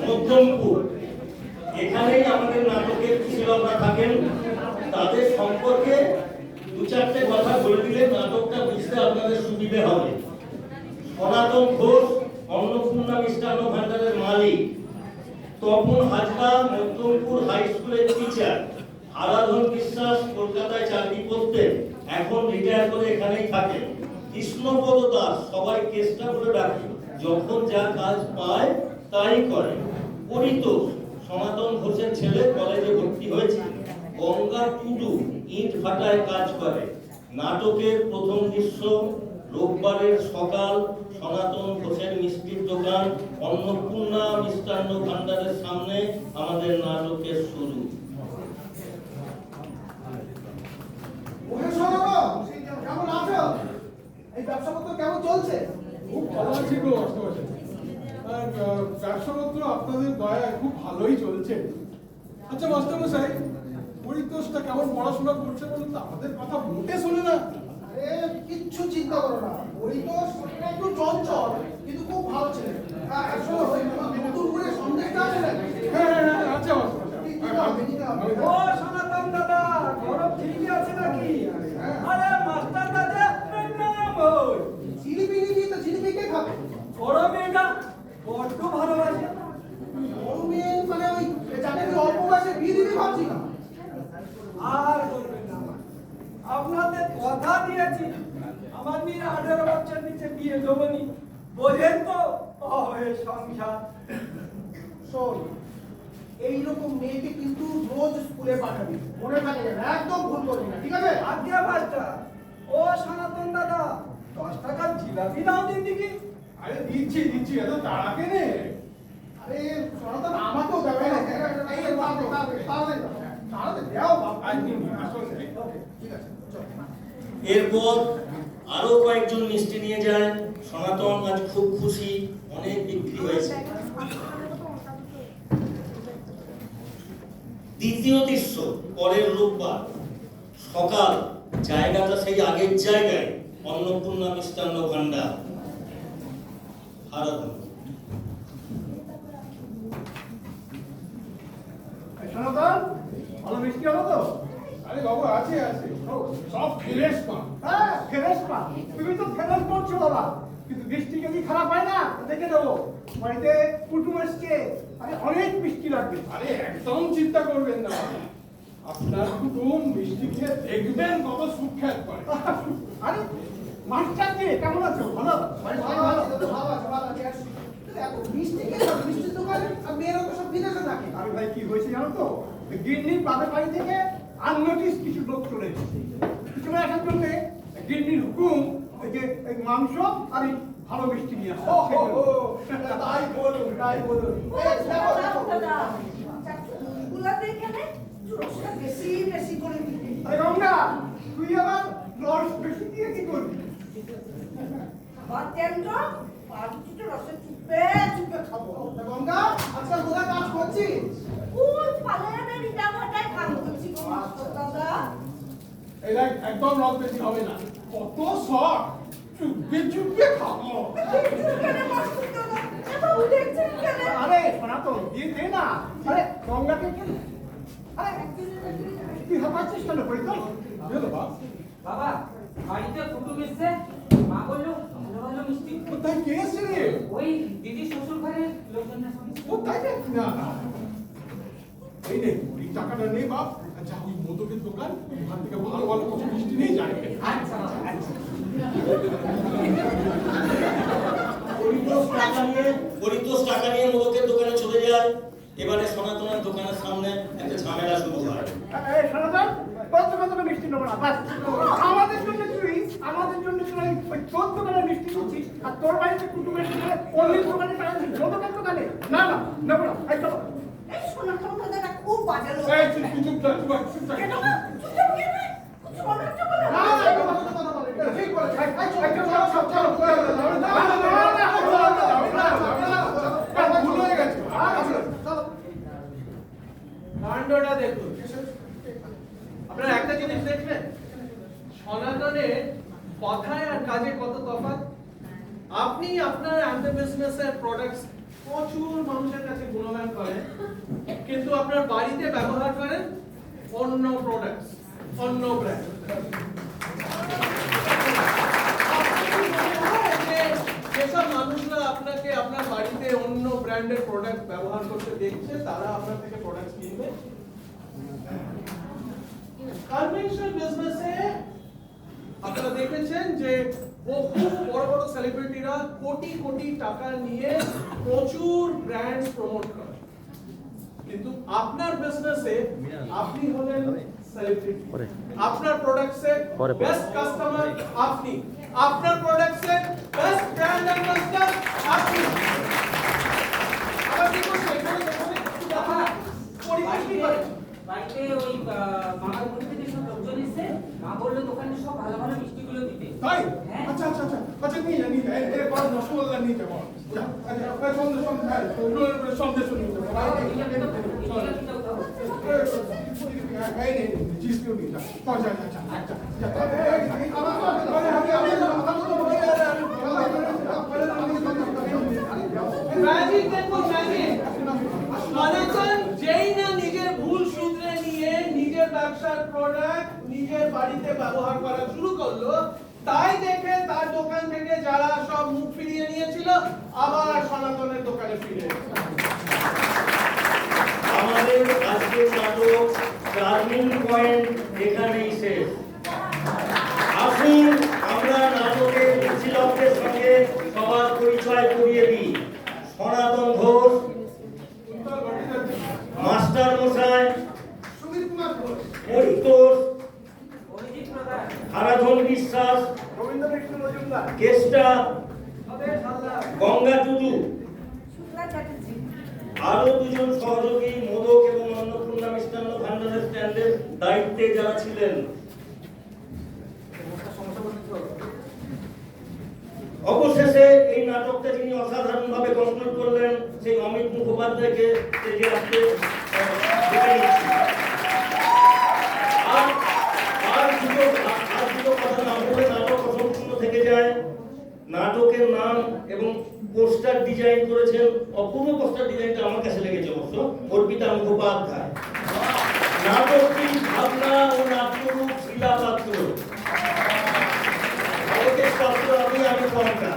মধ্যমপুর এখানেই আমাদের নাটকের কুশীলবরা থাকেন। তাদের সম্পর্কে দু চারটে কথা বলে দিলে নাটকটা বুঝতে আপনাদের সুবিধে হবে। সনাতন ঘোষ অন্নপূর্ণা মিষ্টান্ন ভান্ডারের মালিক, তপন হাজরা মধ্যমপুর হাই স্কুলের টিচার, আরাধন বিশ্বাস কলকাতায় চাকরি করতেন, এখন রিটায়ার করে এখানেই থাকেন। কৃষ্ণপদ দাস সবাই কেসটা করে ডাকে, যখন যা কাজ পায় তাই করে। পরিতোষ সনাতন ঘোষের ছেলে, কলেজে ভর্তি হয়েছে। গঙ্গা টুডু ইট ভাটায় কাজ করে। নাটকের প্রথম দৃশ্য রোববারের সকাল, সনাতন ঘোষের মিষ্টির দোকান অন্নপূর্ণা মিষ্টান্ন ভান্ডারের সামনে আমাদের নাটকের শুরু। কেমন আছো? এই ব্যবসাপত্র কেমন চলছে? খুব ভালো আছি গো অষ্টমশাই। আর ব্যবসাপত্র আপনাদের দয়ায় খুব ভালোই চলছে। আচ্ছা মাস্টারমশাই, পরিতোষটা কেমন পড়াশোনা করছে বলুন তো? আমাদের কথা মোটে শোনে না। আরে কিচ্ছু চিন্তা করো না, পরিতোষ একটু চঞ্চল কিন্তু খুব ভালো ছেলে। শোনো, নতুন করে সন্দেশটা আছে না? হ্যাঁ আচ্ছা মাস্টারমশাই। ও সনাতন দাদা, গরম জিলিপি আছে নাকি? আরে মাস্টার দাদা, নাম ওই জিলিপি নিবি তো জিলিপি কে খাবে? বড় মেয়েটা বড্ড ভালোবাসে। বড় মেয়ে মানে ওই যাকে আমি অল্প বয়সে বিয়ে দিতে ভাবছি না। আর বলবেন না, আপনাদের কথা দিয়েছি আমার মেয়ে 18 বছর নিচে বিয়ে দেবনি। বোঝেন তো হবে সংসার। শোন, এইরকম মেয়েকে কিন্তু রোজ স্কুলে পাঠাবি, মনে থাকে যেন, একদম ভুল করবি না, ঠিক আছে? আজ্ঞা মাস্টার। ও সনাতন দাদা, 10 টাকার জিলাপি দাও দিন দেখি। আরে দিচ্ছি এত তাড়া কেনে? আরে সনাতন আমাকেও দেবে না, এই তাহলে দাও বাবা। আজ দিন মাস্টারমশাই। ওকে, ঠিক আছে, চল। এরপর আরো কয়েকজন মিষ্টি নিয়ে যায়। সনাতন আজ খুব খুশি, অনেক বিক্রি হয়েছে। দ্বিতীয় দৃশ্য পরের রোববার সকাল, জায়গাটা সেই আগের জায়গায়, অন্নপূর্ণা মিষ্টান্ন ভান্ডার, আরাধন। সনাতন, ভালো মিষ্টি হলো তো? আরে বাবু আছে সব ফ্রেশ পান। হ্যাঁ, ফেরেশ পা। তুমি তো ফেরেশ করছো বাবা, কিন্তু মিষ্টি যদি খারাপ হয় না দেখে দেবো। বাড়িতে কুটুম এসছে, আরে অনেক মিষ্টি লাগবে। আরে একদম চিন্তা করবেন না, আপনার কুটুম মিষ্টি খেয়ে দেখবেন কত সুখ্যাত করে। আরে মাস্টার কে কেমন আছো? ভালো? ভালো আছে, ভালো আছে, ভালো আছে। এত মিষ্টি কে খাবে? মিষ্টির দোকানে আর মেয়েরা তো সব বিদেশে থাকে। আরে ভাই কি হয়েছে জানো তো? গিন্নির বাপের বাড়ি থেকে আননোটিস কিছু লোক চলে এসেছে। চলে আসার জন্য গিন্নির হুকুম যে এই মাংস আর এই ভালো মিষ্টি নিয়ে আসা। তাই বলুন, তাই বলুন। এই দেখো, দেখো। আরে গঙ্গা, তুই আবার রস বেশি দিয়ে কি করবি? গঙ্গা, আজকাল কোথায় কাজ করছিস? এই দেখ, একদম রস বেশি হবে না, কত শখ, চুপকে খাবো। আরে সনাতন দিয়ে দে না। আরে গঙ্গাকে কেন? আরে তুই হাঁপাচ্ছিস কেন? বলি তো বাবা, বাড়িতে কুটুম এসছে, মা বললো ভালো ভালো মিষ্টি। কোথায় কে এসছে রে? ওই দিদি শ্বশুর ঘরের লোকজনের সঙ্গে। কোথায় রে? না এই নে, ওই টাকাটা নে বাপ, আচ্ছা ওই মোদকের দোকান, ওখান থেকে ভালো ভালো কিছু মিষ্টি নিয়ে যায়। আচ্ছা আচ্ছা। পরিতোষ টাকা নিয়ে মোদকের দোকানে চলে যায়। এবারে সনাতনের দোকানের সামনে একটা ঝামেলা শুরু হয়। এই সনাতন, কত মিষ্টি নেবো না, বাস। আমাদের জন্য তুই ওই তোর দোকানে মিষ্টি দিচ্ছিস, আর তোর বাড়িতে কুটুম এসে অন্যের দোকানে টাকা দিচ্ছিস, লোকের দোকানে। না নেবো না, এই চলো। এই চুপ থাক, চুপ থাক। না, না, এই কথা বলে, এটা ঠিক বলেছে। এই চলো, ভুল হয়ে গেছে। চলো। কাণ্ডটা দেখুন। আপনারা একটা জিনিস দেখবেন, সনাতনের কথায় আর কাজে কত তফাৎ। আপনি আপনার বিজনেসের প্রোডাক্টস প্রচুর মানুষের কাছে গুণগান করেন, কিন্তু আপনার বাড়িতে ব্যবহার করেন অন্য প্রোডাক্টস, অন্য ব্র্যান্ড। যেসব মানুষরা আপনাকে আপনার বাড়িতে অন্য ব্র্যান্ডের প্রোডাক্ট ব্যবহার করতে দেখছে, তারা আপনার থেকে প্রোডাক্ট কিনবে। কনভেনশনাল বিজনেসে আপনারা দেখেছেন যে বহু বড় বড় সেলিব্রিটিরা কোটি কোটি টাকা নিয়ে প্রচুর ব্র্যান্ড প্রমোট করে, কিন্তু আপনার বিজনেসে আপনি হলেন সেলিব্রিটি। আপনার প্রোডাক্টসের বেস্ট কাস্টমার আপনি, আপনার প্রোডাক্টসের বেস্ট ব্র্যান্ড অ্যাম্বাসেডর আপনি। আবার দেখুন এখানে দেখুন একটু দেখা পরিবেশ কি করে। বাড়িতে ওই মামার বাড়ি থেকে সব লোকজন এসে মা বললো দোকানে সব ভালো ভালো মিষ্টিগুলো দিতে। তাই? হ্যাঁ। আচ্ছা আচ্ছা আচ্ছা আচ্ছা, নিয়ে যা নিয়ে যা, এর পর রসগোল্লা নিয়ে যাবো। আচ্ছা সন্দেশ সন্দেশ নিয়ে যাবো। ম্যাজিক দেখুন, ম্যাজিক। সনাতন যেই না নিজের ভুল শুধরে নিয়ে নিজের ব্যবসার প্রোডাক্ট নিজের বাড়িতে ব্যবহার করা শুরু করলো, তাই দেখে তার দোকান থেকে যারা সব মুখ ফিরিয়ে নিয়েছিল আবার সনাতনের দোকানে ফিরে এসেছে। আমাদের আজকের নাটক টার্নিং পয়েন্ট এখানেই শেষ। আসুন আমরা নাটকের পরিচালকদের সঙ্গে সবার পরিচয় করিয়ে দিই। সনাতন ঘোষ, মাস্টার মশাই, সুমিত কুমার ঘোষ, পরিতোষ, অরিজিৎ প্রধান, হারাধন বিশ্বাস, রবীন্দ্র কৃষ্ণ মজুমদার, কেষ্টা, অবেশ হালদার, গঙ্গা টুডু, আরো দুজন সহযোগী মোদক এবং অন্নপূর্ণা মিষ্টান্ন ভান্ডারের স্ট্যান্ডের দায়িত্বে যারা ছিলেন। অবশেষে এই নাটকটা যিনি অসাধারণ ভাবে কনক্লুড করলেন, সেই অমিত মুখোপাধ্যায়কে স্টেজে আসতে ডেকে নিচ্ছি। আর দুটো কথা না বলে নাটক অসম্পূর্ণ থেকে যায়। নাটকের নাম এবং পোস্টার ডিজাইন করেছেন, অপূর্ব পোস্টার ডিজাইনটা আমার কাছে লেগেছে অবশ্য, অর্পিতা মুখোপাধ্যায়। নাটকটি ভাবনা ও নাট্যরূপ শিলা পাত্র, আমি কঙ্কা।